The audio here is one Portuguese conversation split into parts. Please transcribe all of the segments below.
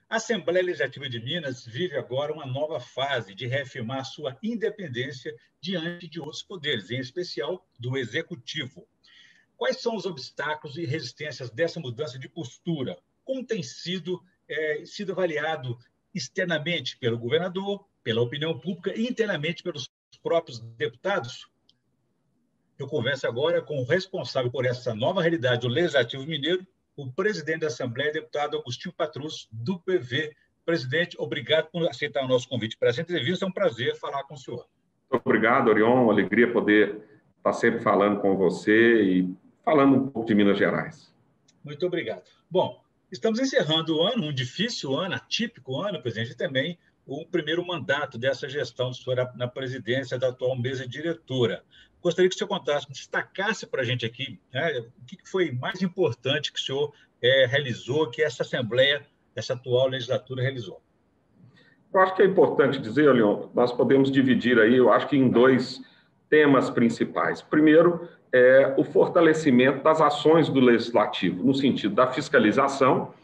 A Assembleia Legislativa de Minas vive agora uma nova fase de reafirmar sua independência diante de outros poderes, em especial do Executivo. Quais são os obstáculos e resistências dessa mudança de postura? Como tem sido avaliado externamente pelo governador, pela opinião pública e internamente pelos próprios deputados? Eu converso agora com o responsável por essa nova realidade do Legislativo Mineiro, o presidente da Assembleia, deputado Agostinho Patrus, do PV. Presidente, obrigado por aceitar o nosso convite para essa entrevista. É um prazer falar com o senhor. Muito obrigado, Orion. Uma alegria poder estar sempre falando com você e falando um pouco de Minas Gerais. Muito obrigado. Bom, estamos encerrando o ano, um difícil ano, atípico ano, presidente, e também o primeiro mandato dessa gestão do senhor na presidência da atual mesa diretora. Gostaria que o senhor contasse, destacasse para a gente aqui, né, o que foi mais importante que o senhor realizou, que essa Assembleia, essa atual legislatura realizou. Eu acho que é importante dizer, Leon, nós podemos dividir aí, eu acho que em dois temas principais. Primeiro, o fortalecimento das ações do Legislativo, no sentido da fiscalização.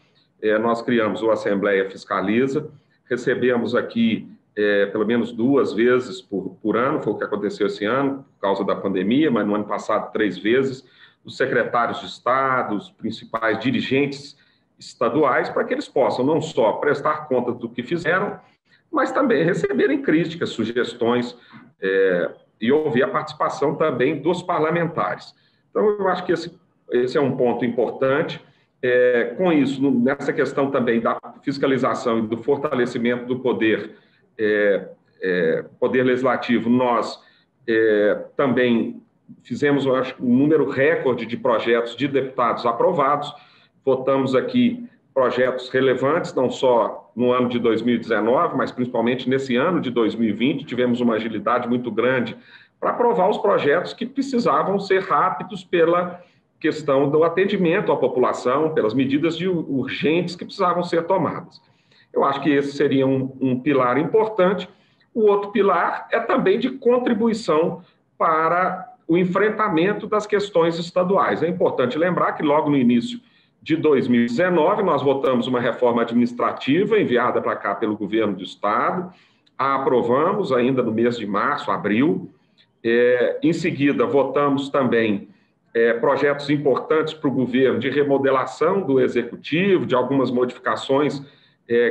Nós criamos o Assembleia Fiscaliza, recebemos aqui pelo menos 2 vezes por ano, foi o que aconteceu esse ano, por causa da pandemia, mas no ano passado 3 vezes, os secretários de Estado, os principais dirigentes estaduais, para que eles possam não só prestar conta do que fizeram, mas também receberem críticas, sugestões e ouvir a participação também dos parlamentares. Então, eu acho que esse é um ponto importante. Com isso, nessa questão também da fiscalização e do fortalecimento do poder legislativo, nós também fizemos, eu acho, um número recorde de projetos de deputados aprovados. Votamos aqui projetos relevantes, não só no ano de 2019, mas principalmente nesse ano de 2020, tivemos uma agilidade muito grande para aprovar os projetos que precisavam ser rápidos pela questão do atendimento à população, pelas medidas urgentes que precisavam ser tomadas. Eu acho que esse seria um pilar importante. O outro pilar é também de contribuição para o enfrentamento das questões estaduais. É importante lembrar que logo no início de 2019, nós votamos uma reforma administrativa enviada para cá pelo governo do Estado, a aprovamos ainda no mês de março, abril. Em seguida, votamos também projetos importantes para o governo de remodelação do Executivo, de algumas modificações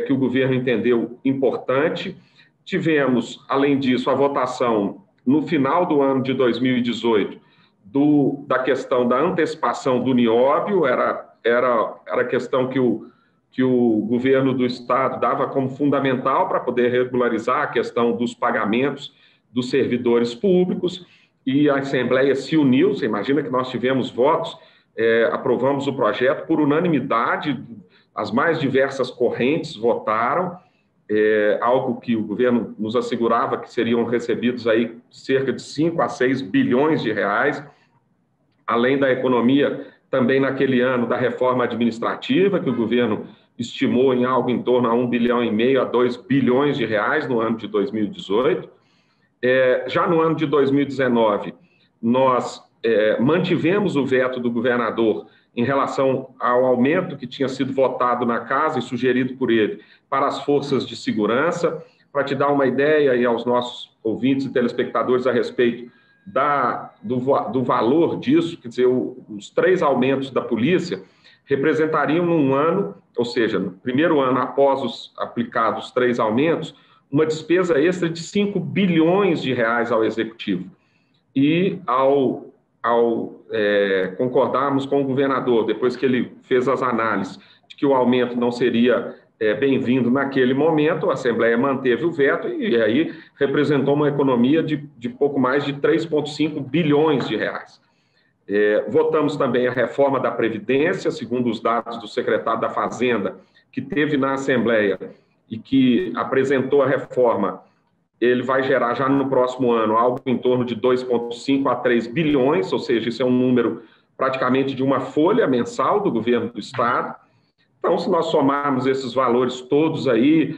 que o governo entendeu importante. Tivemos, além disso, a votação no final do ano de 2018 da questão da antecipação do nióbio, era a questão que o governo do Estado dava como fundamental para poder regularizar a questão dos pagamentos dos servidores públicos, e a Assembleia se uniu. Você imagina que nós tivemos votos, aprovamos o projeto por unanimidade, as mais diversas correntes votaram, algo que o governo nos assegurava que seriam recebidos aí cerca de 5 a 6 bilhões de reais, além da economia, também naquele ano da reforma administrativa, que o governo estimou em algo em torno a 1,5 bilhão a 2 bilhões de reais no ano de 2018. Já no ano de 2019, nós mantivemos o veto do governador em relação ao aumento que tinha sido votado na casa e sugerido por ele para as forças de segurança. Para te dar uma ideia e aos nossos ouvintes e telespectadores a respeito do valor disso, quer dizer, os 3 aumentos da polícia representariam num ano, ou seja, no primeiro ano após os aplicados 3 aumentos, uma despesa extra de 5 bilhões de reais ao Executivo. E ao concordarmos com o governador, depois que ele fez as análises de que o aumento não seria bem-vindo naquele momento, a Assembleia manteve o veto e aí representou uma economia de pouco mais de 3,5 bilhões de reais. Votamos também a reforma da Previdência, segundo os dados do secretário da Fazenda, que teve na Assembleia e que apresentou a reforma. Ele vai gerar já no próximo ano algo em torno de 2,5 a 3 bilhões, ou seja, isso é um número praticamente de uma folha mensal do governo do Estado. Então, se nós somarmos esses valores todos aí,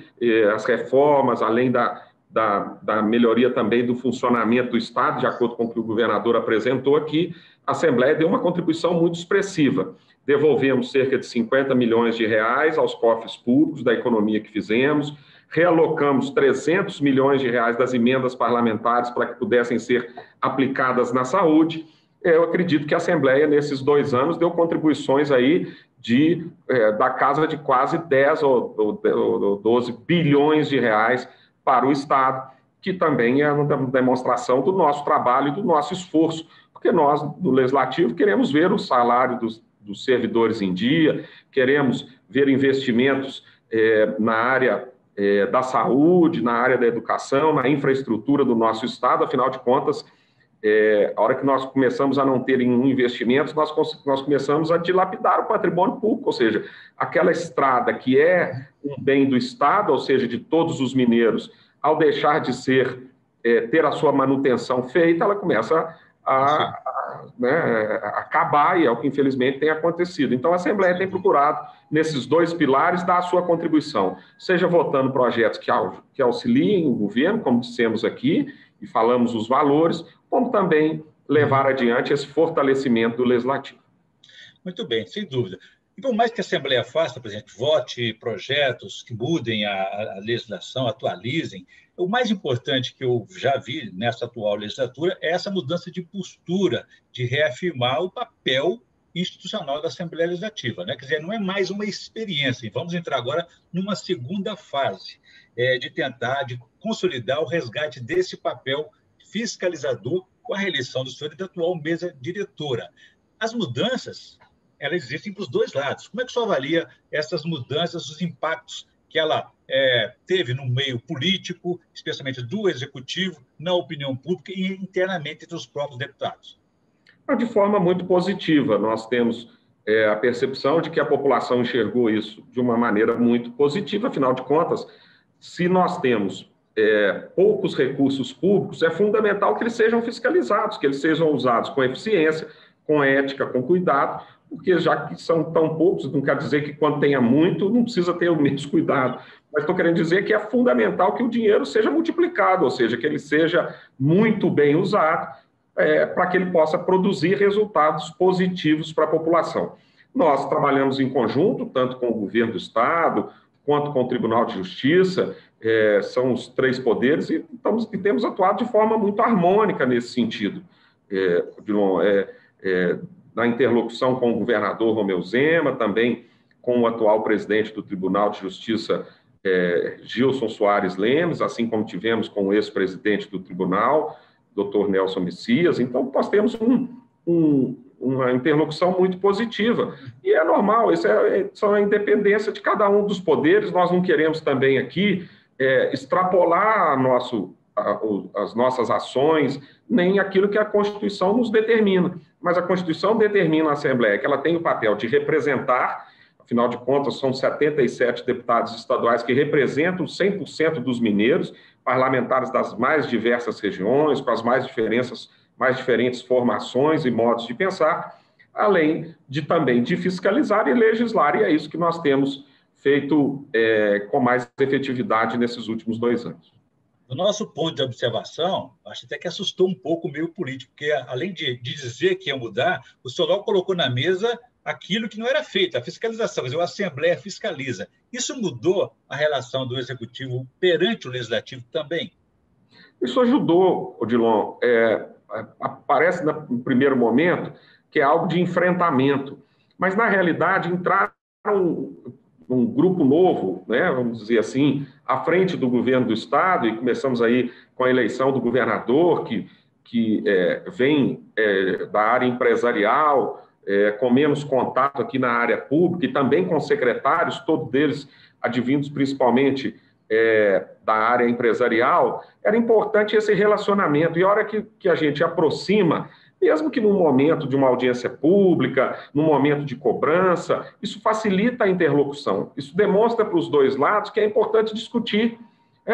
as reformas, além da melhoria também do funcionamento do Estado, de acordo com o que o governador apresentou aqui, a Assembleia deu uma contribuição muito expressiva. devolvemos cerca de 50 milhões de reais aos cofres públicos da economia que fizemos, realocamos 300 milhões de reais das emendas parlamentares para que pudessem ser aplicadas na saúde. Eu acredito que a Assembleia, nesses 2 anos, deu contribuições aí da casa de quase 10 ou 12 bilhões de reais para o Estado, que também é uma demonstração do nosso trabalho e do nosso esforço, porque nós, do Legislativo, queremos ver o salário dos servidores em dia, queremos ver investimentos na área da saúde, na área da educação, na infraestrutura do nosso Estado. Afinal de contas, a hora que nós começamos a não ter investimentos, nós começamos a dilapidar o patrimônio público, ou seja, aquela estrada que é um bem do Estado, ou seja, de todos os mineiros, ao deixar de ter a sua manutenção feita, ela começa a acabar, e é o que infelizmente tem acontecido. Então a Assembleia tem procurado, nesses 2 pilares, dar a sua contribuição, seja votando projetos que auxiliem o governo, como dissemos aqui, e falamos os valores, como também levar adiante esse fortalecimento do Legislativo. Muito bem, sem dúvida. E por mais que a Assembleia faça, presidente, vote projetos que mudem a legislação, atualizem, o mais importante que eu já vi nessa atual legislatura é essa mudança de postura, de reafirmar o papel institucional da Assembleia Legislativa, né? Quer dizer, não é mais uma experiência, e vamos entrar agora numa segunda fase, de tentar consolidar o resgate desse papel fiscalizador com a reeleição do senhor e da atual mesa diretora. As mudanças, elas existem para os 2 lados. Como é que o senhor avalia essas mudanças, os impactos que ela teve no meio político, especialmente do Executivo, na opinião pública e internamente entre os próprios deputados? De forma muito positiva. Nós temos a percepção de que a população enxergou isso de uma maneira muito positiva. Afinal de contas, se nós temos poucos recursos públicos, é fundamental que eles sejam fiscalizados, que eles sejam usados com eficiência, com ética, com cuidado, porque já que são tão poucos, não quer dizer que quando tenha muito, não precisa ter o mesmo cuidado. Mas estou querendo dizer que é fundamental que o dinheiro seja multiplicado, ou seja, que ele seja muito bem usado, para que ele possa produzir resultados positivos para a população. Nós trabalhamos em conjunto, tanto com o governo do Estado, quanto com o Tribunal de Justiça, são os 3 poderes, e temos atuado de forma muito harmônica nesse sentido. Na interlocução com o governador Romeu Zema, também com o atual presidente do Tribunal de Justiça, Gilson Soares Lemes, assim como tivemos com o ex-presidente do tribunal, Dr. Nelson Messias. Então, nós temos uma interlocução muito positiva. E é normal, isso só a independência de cada um dos poderes. Nós não queremos também aqui extrapolar as nossas ações, nem aquilo que a Constituição nos determina. Mas a Constituição determina a Assembleia que ela tem o papel de representar, afinal de contas, são 77 deputados estaduais que representam 100% dos mineiros, parlamentares das mais diversas regiões, com as mais diferentes formações e modos de pensar, além também de fiscalizar e legislar, e é isso que nós temos feito com mais efetividade nesses últimos 2 anos. Do nosso ponto de observação, acho até que assustou um pouco o meio político, porque além de dizer que ia mudar, o senhor logo colocou na mesa aquilo que não era feito, a fiscalização, quer dizer, a Assembleia fiscaliza. Isso mudou a relação do Executivo perante o Legislativo também? Isso ajudou, Odilon. Parece, no primeiro momento, que é algo de enfrentamento, mas, na realidade, entraram um grupo novo, né, vamos dizer assim, à frente do governo do Estado, e começamos aí com a eleição do governador, que vem da área empresarial, com menos contato aqui na área pública, e também com secretários, todos eles advindos principalmente da área empresarial. Era importante esse relacionamento, e a hora que a gente aproxima, mesmo que num momento de uma audiência pública, num momento de cobrança, isso facilita a interlocução, isso demonstra para os 2 lados que é importante discutir.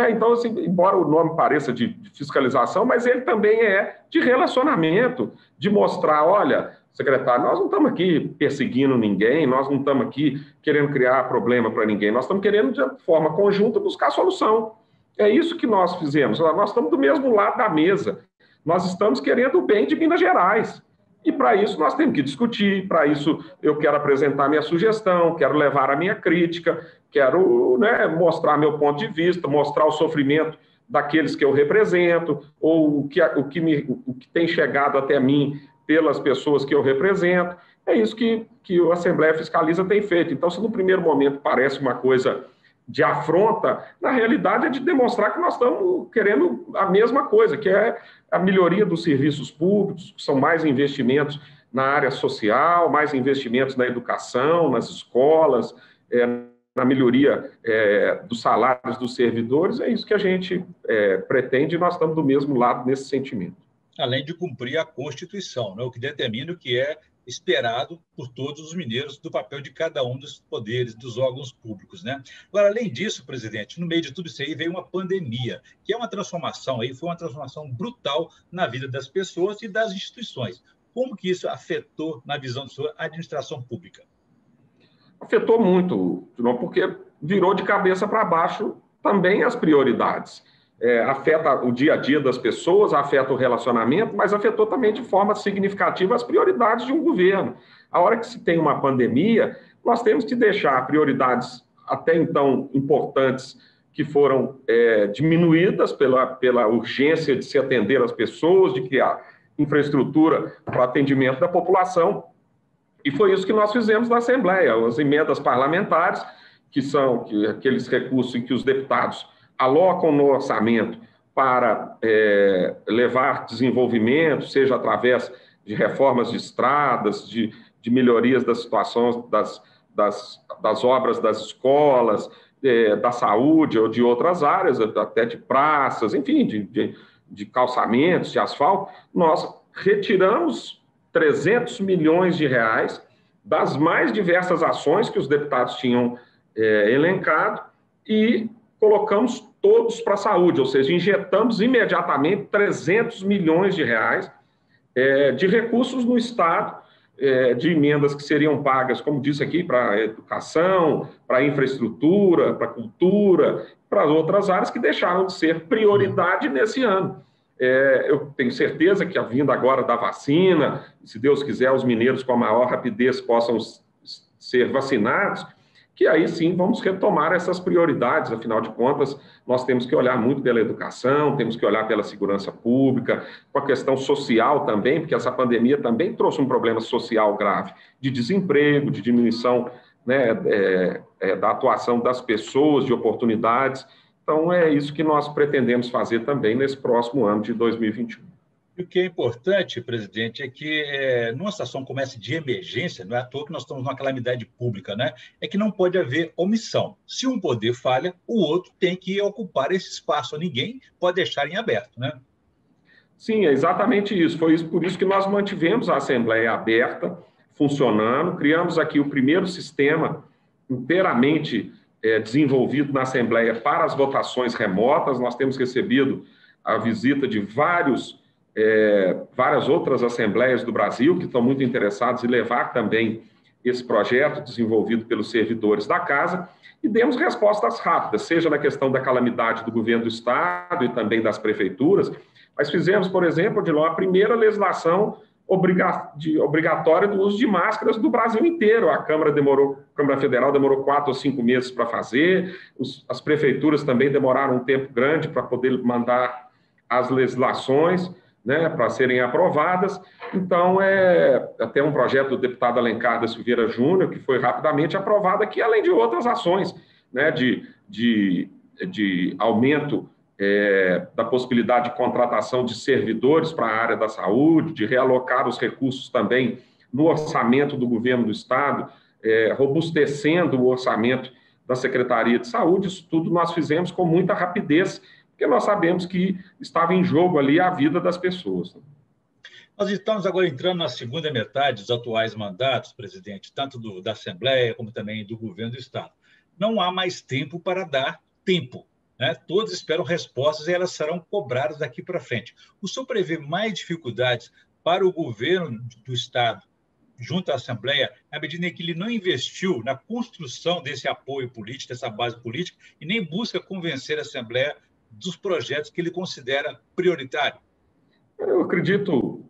Então, assim, embora o nome pareça de fiscalização, mas ele também é de relacionamento, de mostrar, olha, secretário, nós não estamos aqui perseguindo ninguém, nós não estamos aqui querendo criar problema para ninguém, nós estamos querendo, de forma conjunta, buscar solução. É isso que nós fizemos, nós estamos do mesmo lado da mesa, nós estamos querendo o bem de Minas Gerais. E para isso nós temos que discutir, para isso eu quero apresentar minha sugestão, quero levar a minha crítica, quero, né, mostrar meu ponto de vista, mostrar o sofrimento daqueles que eu represento, ou o que tem chegado até mim pelas pessoas que eu represento. É isso que a Assembleia Fiscaliza tem feito. Então, se no primeiro momento parece uma coisa de afronta, na realidade é de demonstrar que nós estamos querendo a mesma coisa, que é a melhoria dos serviços públicos, que são mais investimentos na área social, mais investimentos na educação, nas escolas, na melhoria dos salários dos servidores. É isso que a gente pretende, e nós estamos do mesmo lado nesse sentimento. Além de cumprir a Constituição, né, o que determina o que é esperado por todos os mineiros do papel de cada um dos poderes, dos órgãos públicos, né? Agora, além disso, presidente, no meio de tudo isso aí veio uma pandemia, que é uma transformação aí, foi uma transformação brutal na vida das pessoas e das instituições. Como que isso afetou, na visão da sua administração pública? Afetou muito, porque virou de cabeça para baixo também as prioridades. Afeta o dia a dia das pessoas, afeta o relacionamento, mas afetou também de forma significativa as prioridades de um governo. A hora que se tem uma pandemia, nós temos que deixar prioridades até então importantes que foram diminuídas pela urgência de se atender as pessoas, de criar infraestrutura para o atendimento da população. E foi isso que nós fizemos na Assembleia. As emendas parlamentares, que são aqueles recursos em que os deputados alocam no orçamento para levar desenvolvimento, seja através de reformas de estradas, de melhorias das situações das obras das escolas, da saúde ou de outras áreas, até de praças, enfim, de calçamentos, de asfalto. Nós retiramos 300 milhões de reais das mais diversas ações que os deputados tinham elencado e colocamos todos para a saúde, ou seja, injetamos imediatamente 300 milhões de reais de recursos no Estado, de emendas que seriam pagas, como disse aqui, para a educação, para a infraestrutura, para a cultura, para outras áreas que deixaram de ser prioridade nesse ano. Eu tenho certeza que a vinda agora da vacina, se Deus quiser, os mineiros com a maior rapidez possam ser vacinados, que aí sim vamos retomar essas prioridades. Afinal de contas, nós temos que olhar muito pela educação, temos que olhar pela segurança pública, com a questão social também, porque essa pandemia também trouxe um problema social grave, de desemprego, de diminuição, né, da atuação das pessoas, de oportunidades. Então, é isso que nós pretendemos fazer também nesse próximo ano de 2021. E o que é importante, presidente, é que numa situação como essa de emergência, não é à toa que nós estamos numa calamidade pública, né? É que não pode haver omissão. Se um poder falha, o outro tem que ocupar esse espaço. Ninguém pode deixar em aberto, né? Sim, é exatamente isso. Foi por isso que nós mantivemos a Assembleia aberta, funcionando, criamos aqui o primeiro sistema inteiramente desenvolvido na Assembleia para as votações remotas. Nós temos recebido a visita de várias outras assembleias do Brasil que estão muito interessadas em levar também esse projeto desenvolvido pelos servidores da Casa, e demos respostas rápidas, seja na questão da calamidade do governo do Estado e também das prefeituras, mas fizemos, por exemplo, a primeira legislação obrigatória do uso de máscaras do Brasil inteiro. A Câmara Federal demorou 4 ou 5 meses para fazer, as prefeituras também demoraram um tempo grande para poder mandar as legislações, né, para serem aprovadas. Então, até um projeto do deputado Alencar da Silveira Júnior, que foi rapidamente aprovado aqui, além de outras ações, né, de aumento da possibilidade de contratação de servidores para a área da saúde, de realocar os recursos também no orçamento do governo do Estado, robustecendo o orçamento da Secretaria de Saúde. Isso tudo nós fizemos com muita rapidez, porque nós sabemos que estava em jogo ali a vida das pessoas. Nós estamos agora entrando na segunda metade dos atuais mandatos, presidente, tanto da Assembleia como também do governo do Estado. Não há mais tempo para dar tempo, né? Todos esperam respostas e elas serão cobradas daqui para frente. O senhor prevê mais dificuldades para o governo do Estado, junto à Assembleia, na medida em que ele não investiu na construção desse apoio político, dessa base política, e nem busca convencer a Assembleia dos projetos que ele considera prioritários? Eu acredito,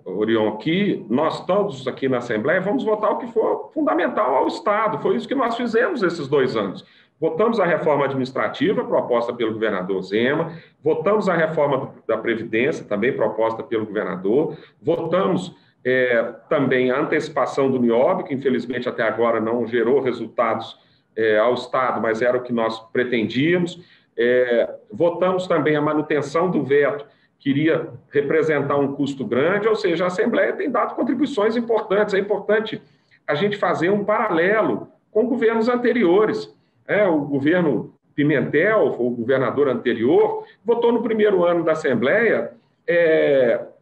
Orion, que nós todos aqui na Assembleia vamos votar o que for fundamental ao Estado. Foi isso que nós fizemos esses 2 anos. Votamos a reforma administrativa, proposta pelo governador Zema, votamos a reforma da Previdência, também proposta pelo governador, votamos também a antecipação do NIOB, que infelizmente até agora não gerou resultados ao Estado, mas era o que nós pretendíamos. Votamos também a manutenção do veto, que iria representar um custo grande, ou seja, a Assembleia tem dado contribuições importantes. É importante a gente fazer um paralelo com governos anteriores. O governo Pimentel, o governador anterior, votou no primeiro ano da Assembleia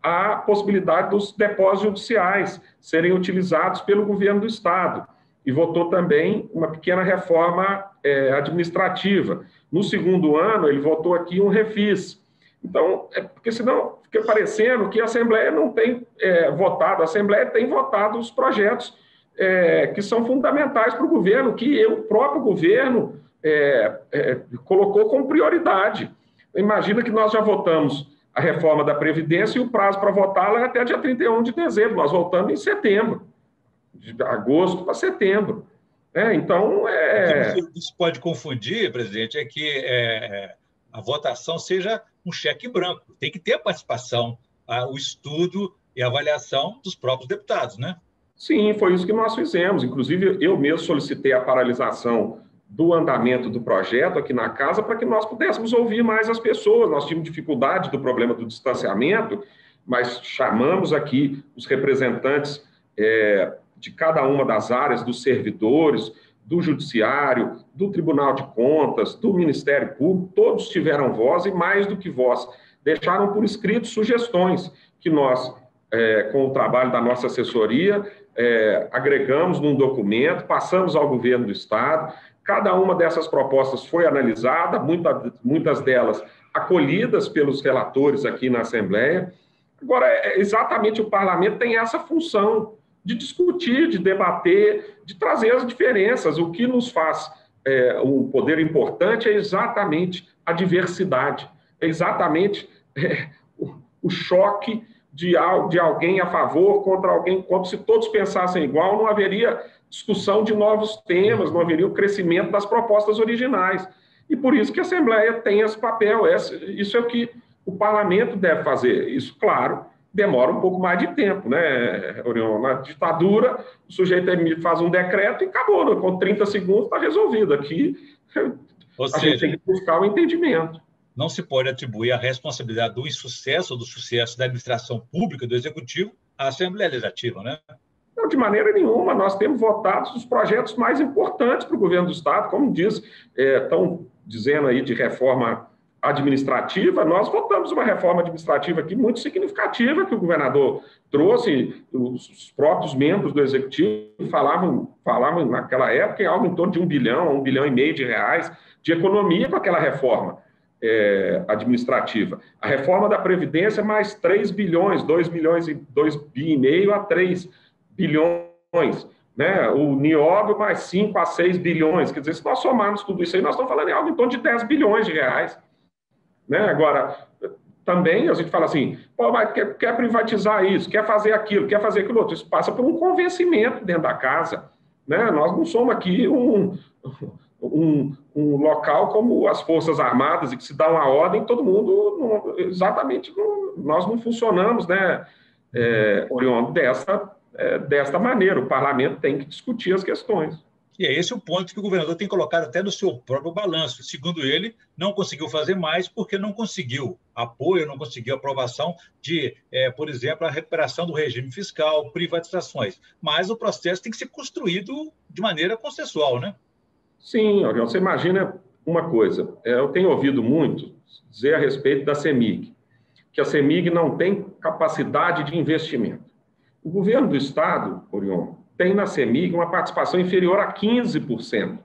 a possibilidade dos depósitos judiciais serem utilizados pelo governo do Estado. E votou também uma pequena reforma administrativa. No segundo ano, ele votou aqui um refis. Então, porque senão fica parecendo que a Assembleia não tem votado, a Assembleia tem votado os projetos que são fundamentais para o governo, que o próprio governo colocou como prioridade. Imagina que nós já votamos a reforma da Previdência e o prazo para votá-la é até dia 31 de dezembro, nós votamos em setembro, de agosto para setembro. Então, O que se pode confundir, presidente, é que a votação seja um cheque branco. Tem que ter a participação, o estudo e a avaliação dos próprios deputados, né? Sim, foi isso que nós fizemos. Inclusive, eu mesmo solicitei a paralisação do andamento do projeto aqui na casa para que nós pudéssemos ouvir mais as pessoas. Nós tínhamos dificuldade do problema do distanciamento, mas chamamos aqui os representantes de cada uma das áreas, dos servidores, do Judiciário, do Tribunal de Contas, do Ministério Público, todos tiveram voz e, mais do que voz, deixaram por escrito sugestões que nós, com o trabalho da nossa assessoria, agregamos num documento, passamos ao governo do Estado. Cada uma dessas propostas foi analisada, muitas delas acolhidas pelos relatores aqui na Assembleia. Agora, exatamente o parlamento tem essa função de discutir, de debater, de trazer as diferenças. O que nos faz um poder importante é exatamente a diversidade, é exatamente o choque de alguém a favor contra alguém, como se todos pensassem igual, não haveria discussão de novos temas, não haveria o crescimento das propostas originais. E por isso que a Assembleia tem esse papel, isso é o que o parlamento deve fazer. Isso, claro, demora um pouco mais de tempo, né, Orion? Na ditadura, o sujeito faz um decreto e acabou, né? Com 30 segundos está resolvido. Aqui, a gente tem que buscar o entendimento. Não se pode atribuir a responsabilidade do insucesso ou do sucesso da administração pública, do Executivo, à Assembleia Legislativa, né? Não, de maneira nenhuma. Nós temos votado os projetos mais importantes para o governo do Estado, como diz, estão dizendo aí de reforma administrativa. Nós votamos uma reforma administrativa aqui muito significativa que o governador trouxe, os próprios membros do Executivo falavam naquela época em algo em torno de 1 bilhão, 1,5 bilhão de reais de economia com aquela reforma administrativa. A reforma da Previdência mais 3 bilhões, 2 bi e meio a 3 bilhões, né? O NIOB mais 5 a 6 bilhões, quer dizer, se nós somarmos tudo isso aí, nós estamos falando em algo em torno de 10 bilhões de reais. Né? Agora, também a gente fala assim, pô, mas quer privatizar isso, quer fazer aquilo outro, isso passa por um convencimento dentro da casa. Né? Nós não somos aqui um local como as Forças Armadas, e que se dá uma ordem, todo mundo, nós não funcionamos, né, Orion, desta maneira. O parlamento tem que discutir as questões. E é esse o ponto que o governador tem colocado até no seu próprio balanço. Segundo ele, não conseguiu fazer mais porque não conseguiu apoio, não conseguiu aprovação de, por exemplo, a recuperação do regime fiscal, privatizações. Mas o processo tem que ser construído de maneira consensual, né? Sim, você imagina uma coisa. Eu tenho ouvido muito dizer a respeito da CEMIG, que a CEMIG não tem capacidade de investimento. O governo do Estado, Orion, tem na CEMIG uma participação inferior a 15%.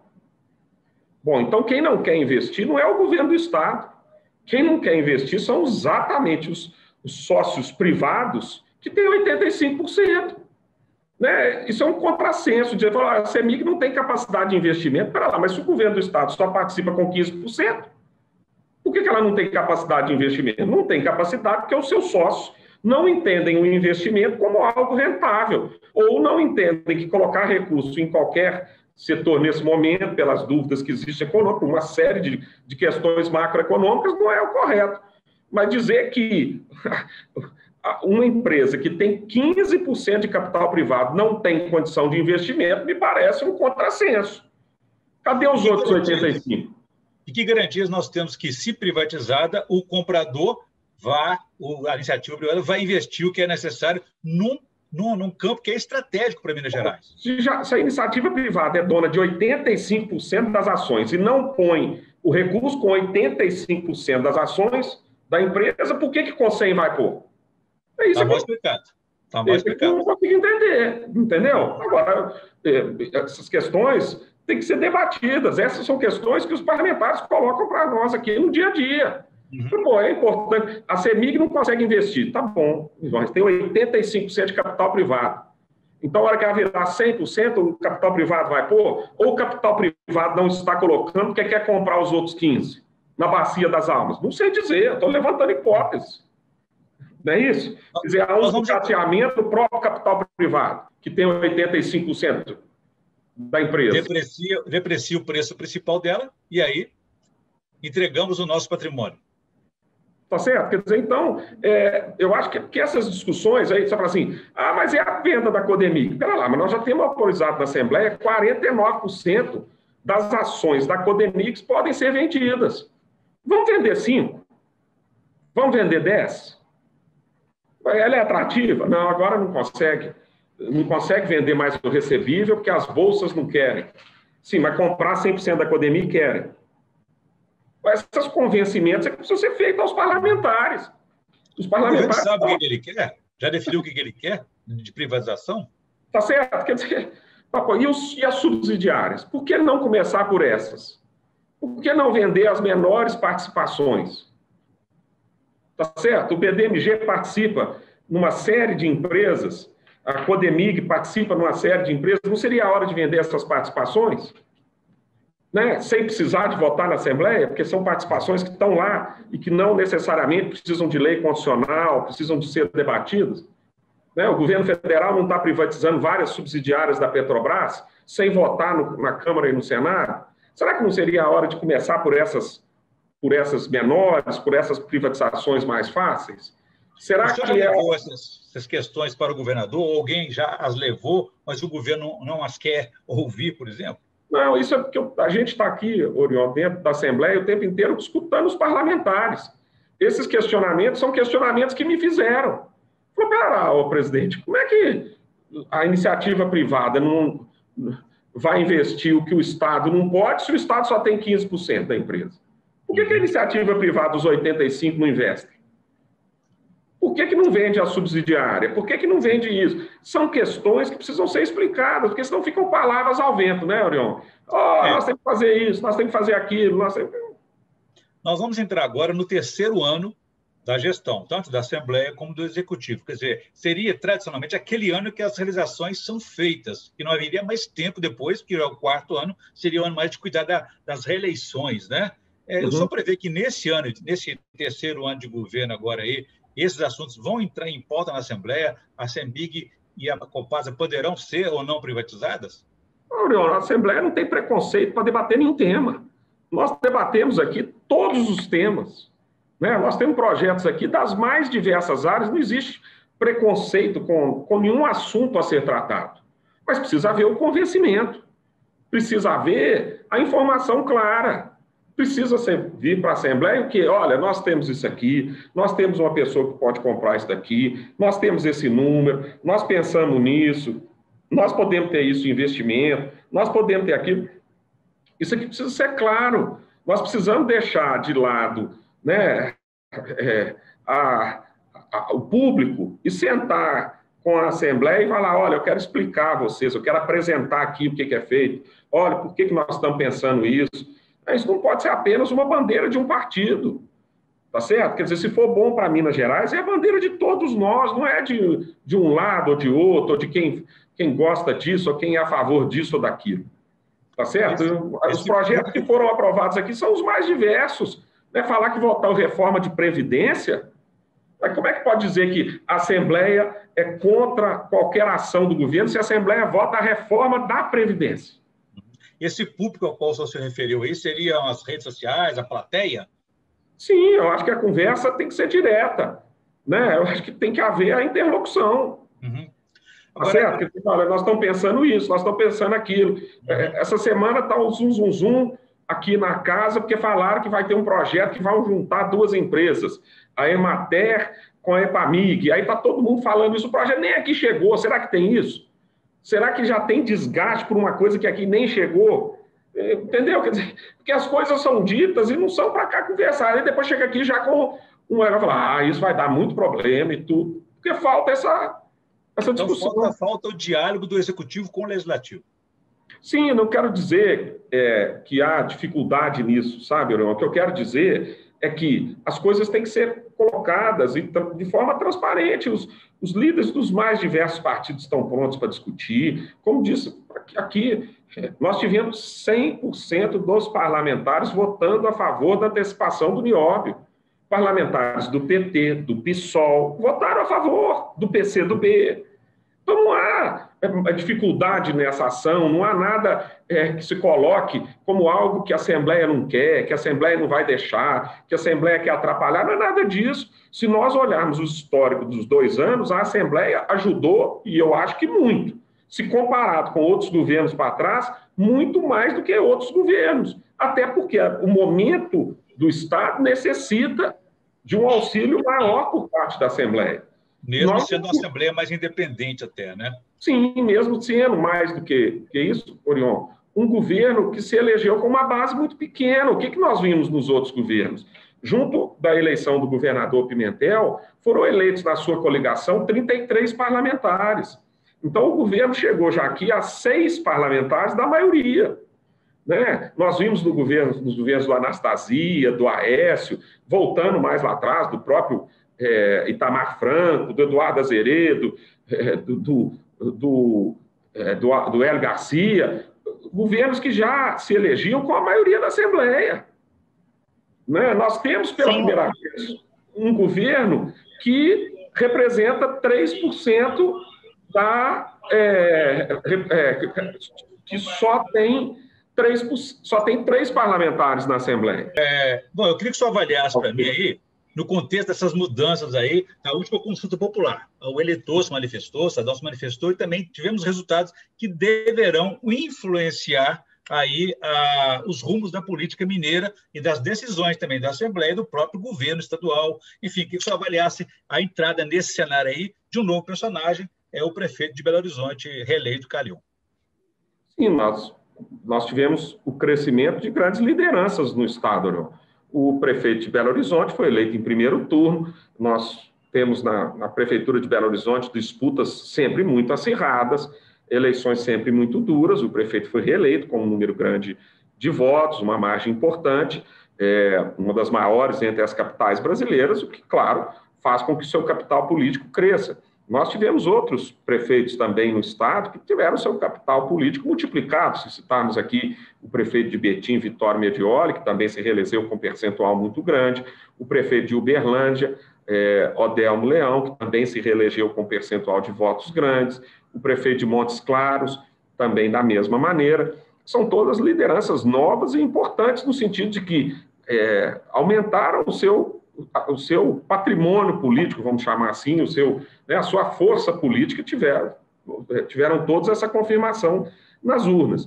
Bom, então quem não quer investir não é o governo do Estado. Quem não quer investir são exatamente os sócios privados que têm 85%. Né? Isso é um contrassenso, de falar, a CEMIG não tem capacidade de investimento. Espera lá, mas se o governo do Estado só participa com 15%, por que ela não tem capacidade de investimento? Não tem capacidade porque os seus sócios não entendem o investimento como algo rentável, ou não entendem que colocar recurso em qualquer setor nesse momento, pelas dúvidas que existem econômicas, uma série de questões macroeconômicas, não é o correto. Mas dizer que uma empresa que tem 15% de capital privado não tem condição de investimento, me parece um contrassenso. Cadê os outros 85%? E que garantias nós temos que, se privatizada, o comprador a iniciativa privada vai investir o que é necessário num campo que é estratégico para Minas Gerais? Se a iniciativa privada é dona de 85% das ações e não põe o recurso com 85% das ações da empresa, por que o Conselho vai pôr? É isso. Está mal explicado. Está mal explicado. Eu não consigo entender, entendeu? Agora, essas questões têm que ser debatidas. Essas são questões que os parlamentares colocam para nós aqui no dia a dia. Pô, é importante. A CEMIG não consegue investir. Tá bom. Nós temos 85% de capital privado. Então, a hora que ela virar 100%, o capital privado vai pôr? Ou o capital privado não está colocando porque quer comprar os outros 15% na bacia das almas? Não sei dizer. Estou levantando hipóteses. Não é isso? Quer dizer, há um sucateamento do próprio capital privado, que tem 85% da empresa. Deprecia o preço principal dela e aí entregamos o nosso patrimônio. Tá certo? Quer dizer, então, eu acho que essas discussões aí, você fala assim, mas é a venda da Codemig. Pera lá, mas nós já temos autorizado na Assembleia 49% das ações da Codemig podem ser vendidas. Vamos vender 5%? Vamos vender 10%? Ela é atrativa? Não, agora não consegue. Não consegue vender mais o recebível porque as bolsas não querem. Sim, mas comprar 100% da Codemig querem. Esses convencimentos precisam ser feitos aos parlamentares. Os parlamentares... O governo sabe o que ele quer? Já definiu o que ele quer de privatização? Tá certo. Quer dizer, e as subsidiárias? Por que não começar por essas? Por que não vender as menores participações? Tá certo? O BDMG participa numa série de empresas, a Codemig participa numa série de empresas. Não seria a hora de vender essas participações? Né? Sem precisar de votar na Assembleia, porque são participações que estão lá e que não necessariamente precisam de lei constitucional, precisam de ser debatidas. Né? O governo federal não está privatizando várias subsidiárias da Petrobras sem votar na Câmara e no Senado? Será que não seria a hora de começar por essas menores, por essas privatizações mais fáceis? Será que já levou essas questões para o governador? Ou alguém já as levou, mas o governo não as quer ouvir, por exemplo? Não, isso é porque a gente está aqui, Orion, dentro da Assembleia, o tempo inteiro escutando os parlamentares. Esses questionamentos são questionamentos que me fizeram. Falei, pera lá, presidente, como é que a iniciativa privada não vai investir o que o Estado não pode se o Estado só tem 15% da empresa? Por que a iniciativa privada, os 85%, não investe? Por que não vende a subsidiária? Por que não vende isso? São questões que precisam ser explicadas, porque senão ficam palavras ao vento, né, Orion? Nós temos que fazer isso, nós temos que fazer aquilo. Nós vamos entrar agora no terceiro ano da gestão, tanto da Assembleia como do Executivo. Quer dizer, seria tradicionalmente aquele ano que as realizações são feitas, que não haveria mais tempo depois, porque é o quarto ano, seria o ano mais de cuidar das reeleições, né? Eu só prevê que nesse terceiro ano de governo agora aí, esses assuntos vão entrar em pauta na Assembleia, a CEMIG e a Copasa poderão ser ou não privatizadas? Não, a Assembleia não tem preconceito para debater nenhum tema. Nós debatemos aqui todos os temas. Né? Nós temos projetos aqui das mais diversas áreas, não existe preconceito com nenhum assunto a ser tratado. Mas precisa haver o convencimento, precisa haver a informação clara. Precisa vir para a Assembleia o quê? Olha, nós temos isso aqui, nós temos uma pessoa que pode comprar isso daqui, nós temos esse número, nós pensamos nisso, nós podemos ter isso de investimento, nós podemos ter aquilo. Isso aqui precisa ser claro. Nós precisamos deixar de lado, né, o público e sentar com a Assembleia e falar, olha, eu quero explicar a vocês, eu quero apresentar aqui o que é feito, olha, por que nós estamos pensando isso. Isso não pode ser apenas uma bandeira de um partido, tá certo? Quer dizer, se for bom para Minas Gerais, é a bandeira de todos nós, não é de um lado ou de outro, ou de quem gosta disso, ou quem é a favor disso ou daquilo, tá certo? Os projetos que foram aprovados aqui são os mais diversos. Né? Falar que votar a reforma de Previdência, Mas como é que pode dizer que a Assembleia é contra qualquer ação do governo se a Assembleia vota a reforma da Previdência? Esse público ao qual o senhor se referiu aí seriam as redes sociais, a plateia? Sim, eu acho que a conversa tem que ser direta, né? Eu acho que tem que haver a interlocução. Uhum. Tá certo? Porque, olha, nós estamos pensando isso, nós estamos pensando aquilo. Essa semana está o zum aqui na casa, porque falaram que vai ter um projeto que vai juntar duas empresas, a Emater com a Epamig. Aí está todo mundo falando isso, o projeto nem aqui chegou. Será que tem isso? Será que já tem desgaste por uma coisa que aqui nem chegou? Entendeu? Quer dizer, porque as coisas são ditas e não são para cá conversar. Aí depois chega aqui já com um vai falar, isso vai dar muito problema e tudo. Porque falta essa discussão. Então, falta o diálogo do Executivo com o Legislativo. Sim, eu não quero dizer que há dificuldade nisso, sabe, Orion? O que eu quero dizer é que as coisas têm que ser colocadas de forma transparente. Os líderes dos mais diversos partidos estão prontos para discutir. Como disse aqui, nós tivemos 100% dos parlamentares votando a favor da antecipação do nióbio. Parlamentares do PT, do PSOL, votaram a favor, do PCdoB. Então, não há dificuldade nessa ação, não há nada que se coloque como algo que a Assembleia não quer, que a Assembleia não vai deixar, que a Assembleia quer atrapalhar, não é nada disso. Se nós olharmos o histórico dos 2 anos, a Assembleia ajudou, e eu acho que muito, se comparado com outros governos para trás, muito mais do que outros governos. Até porque o momento do Estado necessita de um auxílio maior por parte da Assembleia. Mesmo sendo uma Assembleia mais independente até, né? Sim, mesmo sendo mais do que isso, Orion, um governo que se elegeu com uma base muito pequena. O que nós vimos nos outros governos? Junto da eleição do governador Pimentel, foram eleitos na sua coligação 33 parlamentares. Então, o governo chegou já aqui a 6 parlamentares da maioria. Né? Nós vimos nos governos do Anastasia, do Aécio, voltando mais lá atrás, do próprio Itamar Franco, do Eduardo Azeredo, do Hélio Garcia, governos que já se elegiam com a maioria da Assembleia. Né? Nós temos, pela primeira vez, um governo que representa 3% que só tem 3 parlamentares na Assembleia. Bom, eu queria que o senhor avaliasse para mim aí, no contexto dessas mudanças aí, na última consulta popular. O eleitor se manifestou, o cidadão se manifestou e também tivemos resultados que deverão influenciar aí os rumos da política mineira e das decisões também da Assembleia e do próprio governo estadual. Enfim, que o senhor avaliasse a entrada nesse cenário aí de um novo personagem, o prefeito de Belo Horizonte, reeleito Calil. Sim, nós tivemos o crescimento de grandes lideranças no Estado, Orion. O prefeito de Belo Horizonte foi eleito em primeiro turno. Nós temos na Prefeitura de Belo Horizonte disputas sempre muito acirradas, eleições sempre muito duras. O prefeito foi reeleito com um número grande de votos, uma margem importante, uma das maiores entre as capitais brasileiras, o que, claro, faz com que o seu capital político cresça. Nós tivemos outros prefeitos também no Estado que tiveram seu capital político multiplicado. Se citarmos aqui o prefeito de Betim, Vitório Medioli, que também se reelegeu com um percentual muito grande, o prefeito de Uberlândia, Odelmo Leão, que também se reelegeu com um percentual de votos grandes, o prefeito de Montes Claros, também da mesma maneira. São todas lideranças novas e importantes no sentido de que aumentaram o seu patrimônio político, vamos chamar assim, a sua força política, tiveram todos essa confirmação nas urnas.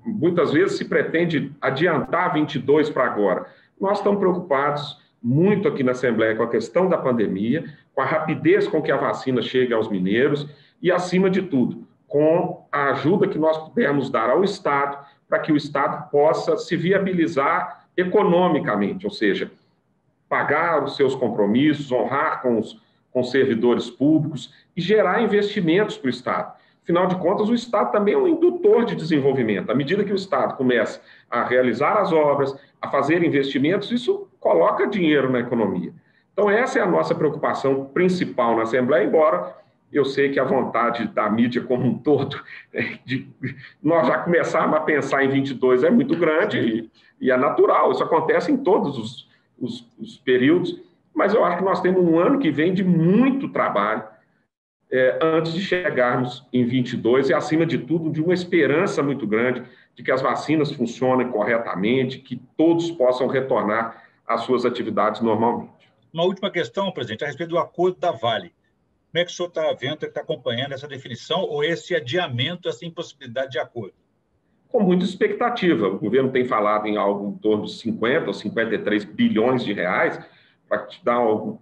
Muitas vezes se pretende adiantar 22 para agora. Nós estamos preocupados muito aqui na Assembleia com a questão da pandemia, com a rapidez com que a vacina chega aos mineiros e, acima de tudo, com a ajuda que nós pudermos dar ao Estado para que o Estado possa se viabilizar economicamente, ou seja, pagar os seus compromissos, honrar com os servidores públicos e gerar investimentos para o Estado. Afinal de contas, o Estado também é um indutor de desenvolvimento. À medida que o Estado começa a realizar as obras, a fazer investimentos, isso coloca dinheiro na economia. Então, essa é a nossa preocupação principal na Assembleia, embora eu sei que a vontade da mídia como um todo, de nós já começarmos a pensar em 22 é muito grande e é natural, isso acontece em todos os períodos, mas eu acho que nós temos um ano que vem de muito trabalho antes de chegarmos em 22 e, acima de tudo, de uma esperança muito grande de que as vacinas funcionem corretamente, que todos possam retornar às suas atividades normalmente. Uma última questão, presidente, a respeito do acordo da Vale. Como é que o senhor está vendo, está acompanhando essa definição ou esse adiamento, essa impossibilidade de acordo? Com muita expectativa. O governo tem falado em algo em torno de 50 ou 53 bilhões de reais, para te dar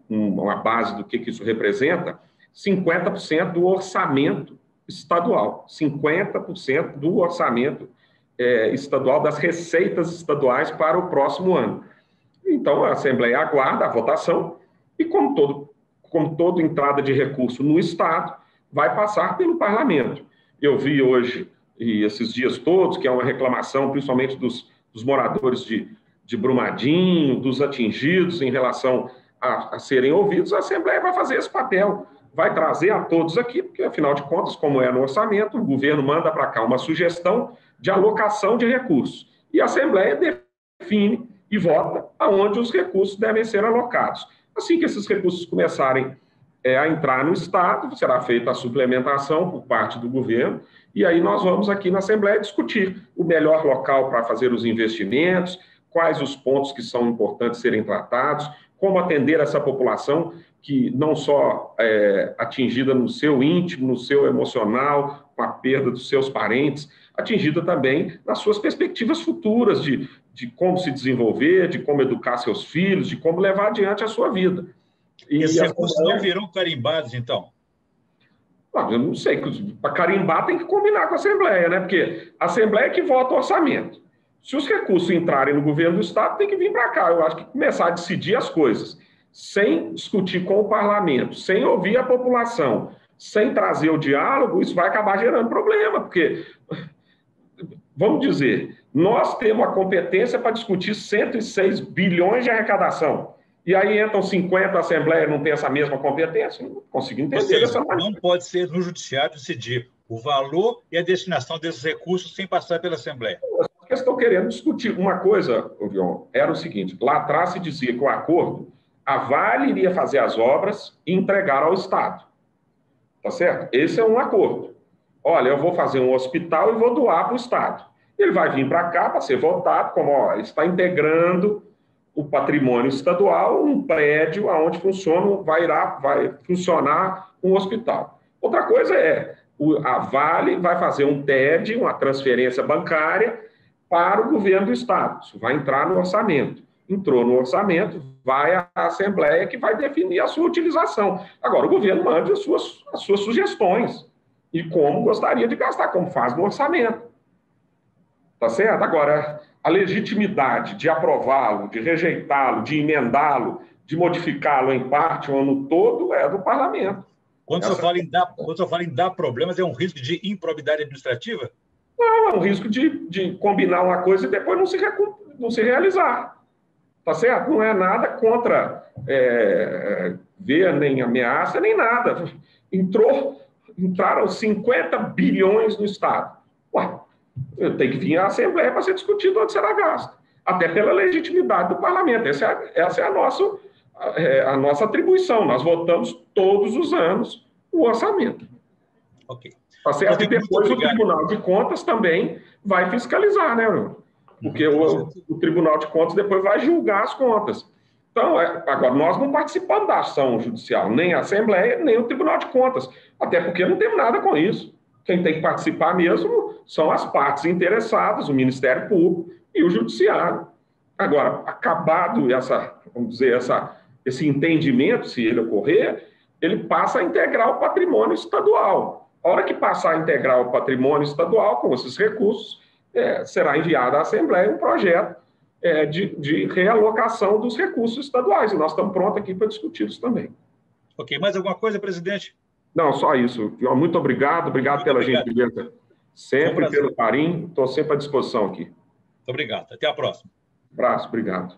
uma base do que isso representa, 50% do orçamento estadual, 50% do orçamento estadual, das receitas estaduais para o próximo ano. Então, a Assembleia aguarda a votação e, como toda entrada de recurso no Estado, vai passar pelo Parlamento. Eu vi hoje, e esses dias todos, que é uma reclamação, principalmente dos moradores de Brumadinho, dos atingidos em relação a serem ouvidos, a Assembleia vai fazer esse papel, vai trazer a todos aqui, porque, afinal de contas, como é no orçamento, o governo manda para cá uma sugestão de alocação de recursos. E a Assembleia define e vota aonde os recursos devem ser alocados. Assim que esses recursos começarem a entrar no Estado, será feita a suplementação por parte do governo, e aí nós vamos aqui na Assembleia discutir o melhor local para fazer os investimentos, quais os pontos que são importantes serem tratados, como atender essa população que não só é atingida no seu íntimo, no seu emocional, com a perda dos seus parentes, atingida também nas suas perspectivas futuras de como se desenvolver, de como educar seus filhos, de como levar adiante a sua vida. E esses recursos não virão carimbados, então? Eu não sei, para carimbar tem que combinar com a Assembleia, né? Porque a Assembleia é que vota o orçamento. Se os recursos entrarem no governo do Estado, tem que vir para cá. Eu acho que começar a decidir as coisas, sem discutir com o parlamento, sem ouvir a população, sem trazer o diálogo, isso vai acabar gerando problema, porque, vamos dizer, nós temos a competência para discutir 106 bilhões de arrecadação. E aí entram 50, a Assembleia não tem essa mesma competência? Não consigo entender. Ou seja, não pode ser no Judiciário decidir o valor e a destinação desses recursos sem passar pela Assembleia. Eu estou querendo discutir uma coisa, João, era o seguinte, lá atrás se dizia que o acordo, a Vale iria fazer as obras e entregar ao Estado. Tá certo? Esse é um acordo. Olha, eu vou fazer um hospital e vou doar para o Estado. Ele vai vir para cá para ser votado como, está integrando o patrimônio estadual, um prédio onde vai funcionar um hospital. Outra coisa a Vale vai fazer um TED, uma transferência bancária, para o governo do Estado. Isso vai entrar no orçamento. Entrou no orçamento, vai à Assembleia que vai definir a sua utilização. Agora, o governo manda as suas sugestões e como gostaria de gastar, como faz no orçamento. Tá certo? Agora, a legitimidade de aprová-lo, de rejeitá-lo, de emendá-lo, de modificá-lo em parte ou no todo é do parlamento. Quando o senhor fala em dar problemas, é um risco de improbidade administrativa? Não, é um risco de combinar uma coisa e depois não se realizar. Tá certo? Não é nada contra ver, nem ameaça, nem nada. Entraram 50 bilhões no Estado. Tem que vir à Assembleia para ser discutido onde será gasto. Até pela legitimidade do parlamento. Essa é a nossa atribuição. Nós votamos todos os anos o orçamento. Ok. Tá certo? E depois o Tribunal de Contas também vai fiscalizar, né, Bruno? Porque o Tribunal de Contas depois vai julgar as contas. Então, agora, nós não participamos da ação judicial, nem a Assembleia, nem o Tribunal de Contas, até porque não temos nada com isso. Quem tem que participar mesmo são as partes interessadas, o Ministério Público e o Judiciário. Agora, acabado esse entendimento, se ele ocorrer, ele passa a integrar o patrimônio estadual. A hora que passar a integrar o patrimônio estadual com esses recursos, será enviado à Assembleia um projeto de realocação dos recursos estaduais. E nós estamos prontos aqui para discutir isso também. Ok. Mais alguma coisa, presidente? Não, só isso. Muito obrigado. Obrigado pela gentileza. Sempre pelo carinho. Estou sempre à disposição aqui. Muito obrigado. Até a próxima. Abraço. Obrigado.